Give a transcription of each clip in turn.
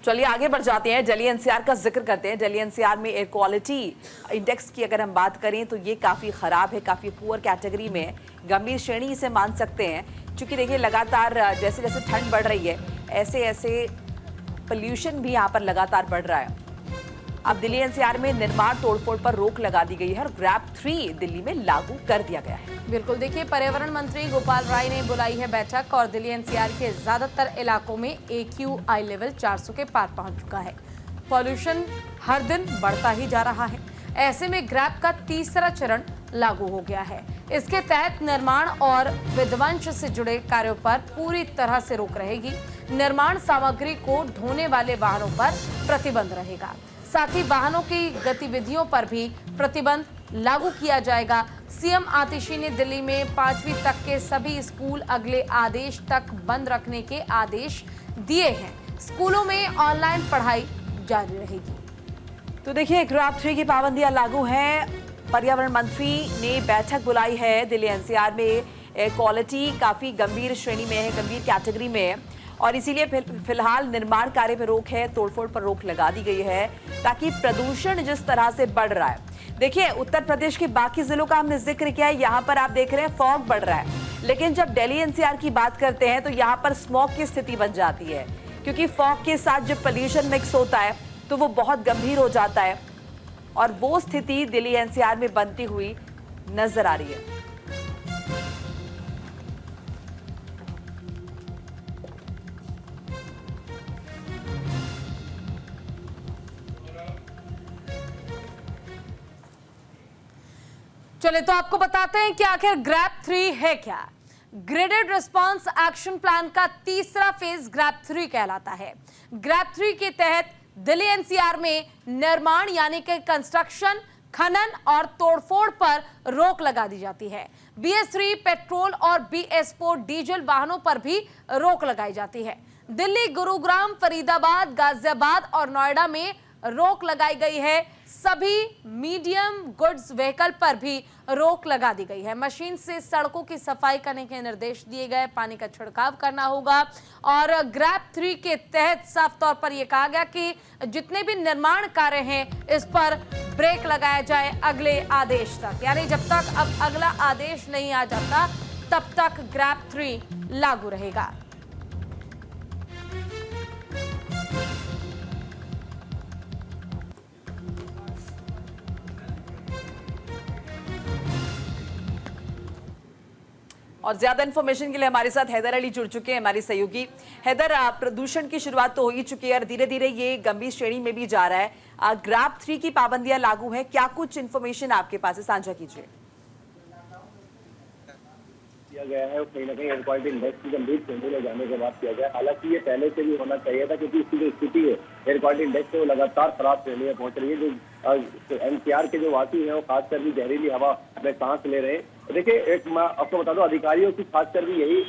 चलिए आगे बढ़ जाते हैं, दिल्ली एनसीआर का जिक्र करते हैं। दिल्ली एनसीआर में एयर क्वालिटी इंडेक्स की अगर हम बात करें तो ये काफ़ी ख़राब है, काफ़ी पुअर कैटेगरी में, गंभीर श्रेणी इसे मान सकते हैं। क्योंकि देखिए लगातार जैसे जैसे ठंड बढ़ रही है ऐसे ऐसे पोल्यूशन भी यहाँ पर लगातार बढ़ रहा है। अब दिल्ली एनसीआर में निर्माण तोड़फोड़ पर रोक लगा दी गई है और ग्रैप 3 दिल्ली में लागू कर दिया गया है। बिल्कुल, देखिए पर्यावरण मंत्री गोपाल राय ने बुलाई है बैठक और दिल्ली एनसीआर के ज्यादातर इलाकों में AQI लेवल 400 के पार पहुंच चुका है। पॉल्यूशन हर दिन बढ़ता ही जा रहा है। ऐसे में ग्रैप का तीसरा चरण लागू हो गया है। इसके तहत निर्माण और विध्वंस से जुड़े कार्यों पर पूरी तरह से रोक रहेगी। निर्माण सामग्री को ढोने वाले वाहनों पर प्रतिबंध रहेगा। साथ ही वाहनों की गतिविधियों पर भी प्रतिबंध लागू किया जाएगा। सीएम आतिशी ने दिल्ली में 5वीं तक के सभी स्कूल अगले आदेश तक बंद रखने के आदेश दिए हैं। स्कूलों में ऑनलाइन पढ़ाई जारी रहेगी। तो देखिए ग्रैप 3 की पाबंदियां लागू हैं। पर्यावरण मंत्री ने बैठक बुलाई है। दिल्ली एनसीआर में एयर क्वालिटी काफी गंभीर श्रेणी में है, गंभीर कैटेगरी में है और इसीलिए फिलहाल निर्माण कार्य पर रोक है, तोड़फोड़ पर रोक लगा दी गई है ताकि प्रदूषण जिस तरह से बढ़ रहा है। देखिए उत्तर प्रदेश के बाकी जिलों का हमने जिक्र किया है, यहाँ पर आप देख रहे हैं फॉग बढ़ रहा है, लेकिन जब दिल्ली एनसीआर की बात करते हैं तो यहाँ पर स्मॉग की स्थिति बन जाती है क्योंकि फॉग के साथ जब पोल्यूशन मिक्स होता है तो वो बहुत गंभीर हो जाता है और वो स्थिति दिल्ली एनसीआर में बनती हुई नजर आ रही है। चले तो आपको बताते हैं कि आखिर ग्रैप 3 है क्या। ग्रेडेड रिस्पांस एक्शन प्लान का तीसरा फेज ग्रैप 3 कहलाता है। ग्रैप 3 के तहत दिल्ली एनसीआर में निर्माण यानी कि कंस्ट्रक्शन, खनन और तोड़फोड़ पर रोक लगा दी जाती है। BS3 पेट्रोल और BS4 डीजल वाहनों पर भी रोक लगाई जाती है। दिल्ली, गुरुग्राम, फरीदाबाद, गाजियाबाद और नोएडा में रोक लगाई गई है। सभी मीडियम गुड्स व्हीकल पर भी रोक लगा दी गई है। मशीन से सड़कों की सफाई करने के निर्देश दिए गए, पानी का छिड़काव करना होगा और ग्रैप 3 के तहत साफ तौर पर यह कहा गया कि जितने भी निर्माण कार्य हैं इस पर ब्रेक लगाया जाए अगले आदेश तक। यानी जब तक अब अगला आदेश नहीं आ जाता तब तक ग्रैप 3 लागू रहेगा। और ज्यादा इन्फॉर्मेशन के लिए हमारे साथ हैदर अली जुड़ चुके हैं, हमारी सहयोगी। हैदर, प्रदूषण की शुरुआत तो हो ही चुकी है और धीरे धीरे ये गंभीर श्रेणी में भी जा रहा है। ग्रैप 3 की पाबंदियां लागू है, क्या कुछ इन्फॉर्मेशन आपके पास है, साझा कीजिए। किया गया है कहीं ना कहीं एयर क्वालिटी इंडेक्स की गंभीर श्रेणी में जाने के बाद किया गया। हालांकि ये पहले से भी होना चाहिए था क्योंकि इसकी जो स्थिति है एयर क्वालिटी इंडेक्स से वो लगातार खराब श्रेणी में पहुंच रही है। जो एनसीआर के जो वासी हैं वो खासकर भी जहरीली हवा में सांस ले रहे हैं। देखिए एक मैं आपको बता दूं, अधिकारियों की खासकर भी यही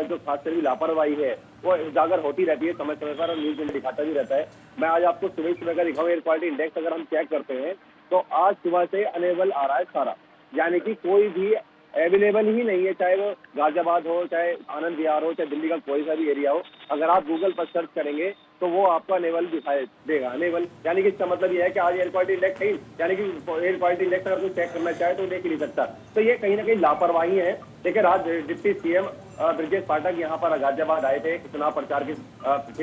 जो खासकर भी लापरवाही है वो उजागर होती रहती है समय समय पर और न्यूज में दिखाता भी रहता है। मैं आज आपको सुबह का दिखाऊं एयर क्वालिटी इंडेक्स अगर हम चेक करते हैं तो आज सुबह से अनेबल आ रहा है सारा, यानी कि कोई भी अवेलेबल ही नहीं है, चाहे वो गाजियाबाद हो, चाहे आनंद विहार हो, चाहे दिल्ली का कोई सा भी एरिया हो। अगर आप गूगल पर सर्च करेंगे तो वो आपको अनेबल दिखाई देगा। अनेबल यानी कि इसका मतलब ये है कि आज एयर क्वालिटी इंडेक्स नहीं, यानी कि एयर क्वालिटी इंडेक्स अगर कोई चेक करना चाहे तो देख ही नहीं सकता। तो ये कहीं ना कहीं लापरवाही है। देखिए आज डिप्टी सीएम ब्रजेश पाठक यहाँ पर गाजियाबाद आए थे चुनाव प्रचार के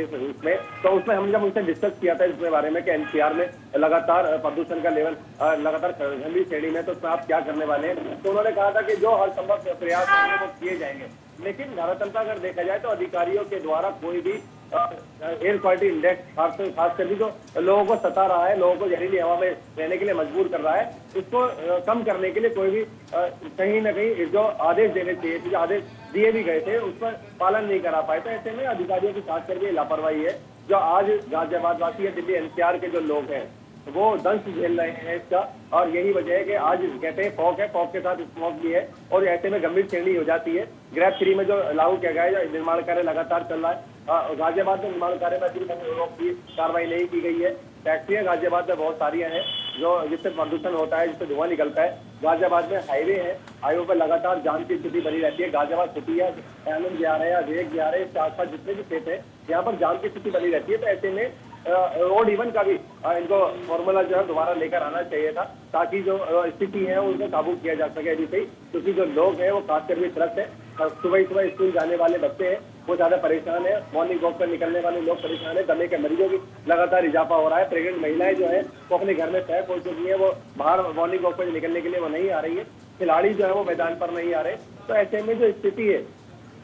उसमें, तो उसमें हमने जब उनसे डिस्कस किया था इसके बारे में कि एनसीआर में लगातार प्रदूषण का लेवल लगातार गंभीर श्रेणी में, तो उसमें आप क्या करने वाले हैं। तो उन्होंने कहा था कि जो हर संभव प्रयास होंगे वो किए जाएंगे। लेकिन दरअसल अगर देखा जाए तो अधिकारियों के द्वारा कोई भी एयर क्वालिटी इंडेक्स खासकर भी जो लोगों को सता रहा है, लोगों को जहरीली हवा में रहने के लिए मजबूर कर रहा है, उसको कम करने के लिए कोई भी कहीं ना कहीं जो आदेश देने चाहिए, जो आदेश दिए भी गए थे उस पर पालन नहीं करा पाए। तो ऐसे में अधिकारियों की खासकर भी लापरवाही है। जो आज गाजियाबाद वासी या दिल्ली एनसीआर के जो लोग हैं वो दंश झेल रहे हैं इसका, और यही वजह है कि आज कहते हैं फॉग है, फॉग के साथ स्मॉग भी है और ऐसे में गंभीर श्रेणी हो जाती है। ग्रैप 3 में जो लागू किया गया है, निर्माण कार्य लगातार चल रहा है। गाजियाबाद में निर्माण कार्य में अभी की कार्रवाई नहीं की गई है। फैक्ट्रियां गाजियाबाद में बहुत सारी हैं जो जिससे प्रदूषण होता है, जिससे धुआं निकलता है। गाजियाबाद में हाईवे है, हाईवे पर लगातार जाम की स्थिति बनी रहती है। गाजियाबाद सिटिया, आनंद विहार है, अजय विहार है, इसके आसपास जितने भी क्षेत्र है यहाँ पर जाम की स्थिति बनी रहती है। तो ऐसे में रोड इवन का भी इनको फॉर्मूला जो है दोबारा लेकर आना चाहिए था, ताकि जो स्थिति है उनको काबू किया जा सके अभी से ही। क्योंकि जो लोग हैं वो खासकर भी त्रस्त है, सुबह सुबह स्कूल जाने वाले बच्चे हैं वो ज्यादा परेशान है, मॉर्निंग वॉक पर निकलने वाले लोग परेशान है, दमे के मरीजों की लगातार इजाफा हो रहा है, प्रेग्नेंट महिलाएं जो है वो अपने घर में पैक हो चुकी है, वो बाहर मॉर्निंग वॉक पर निकलने के लिए वो नहीं आ रही है, खिलाड़ी जो है वो मैदान पर नहीं आ रहे। तो ऐसे में जो स्थिति है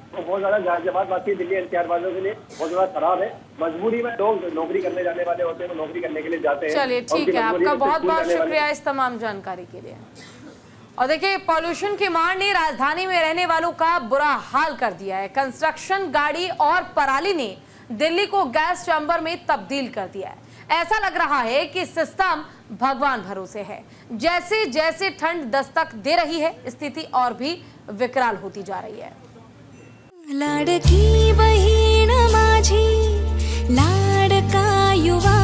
वो बहुत ज्यादा गाजियाबाद वासी दिल्ली एनसीआर वालों के लिए बहुत ज्यादा खराब है। मजबूरी में लोग नौकरी करने जाने वाले होते हैं, वो नौकरी करने के लिए जाते हैं। चलिए ठीक है, आपका बहुत बहुत शुक्रिया शुक्रिया इस तमाम जानकारी के लिए। और देखिए, पॉल्यूशन की मार ने राजधानी में रहने वालों का बुरा हाल कर दिया है। कंस्ट्रक्शन गाड़ी और पराली ने दिल्ली को गैस चैम्बर में तब्दील कर दिया है। ऐसा लग रहा है कि सिस्टम भगवान भरोसे है। जैसे जैसे ठंड दस्तक दे रही है, स्थिति और भी विकराल होती जा रही है। लाडकी बहीण माझी, लाडका युवा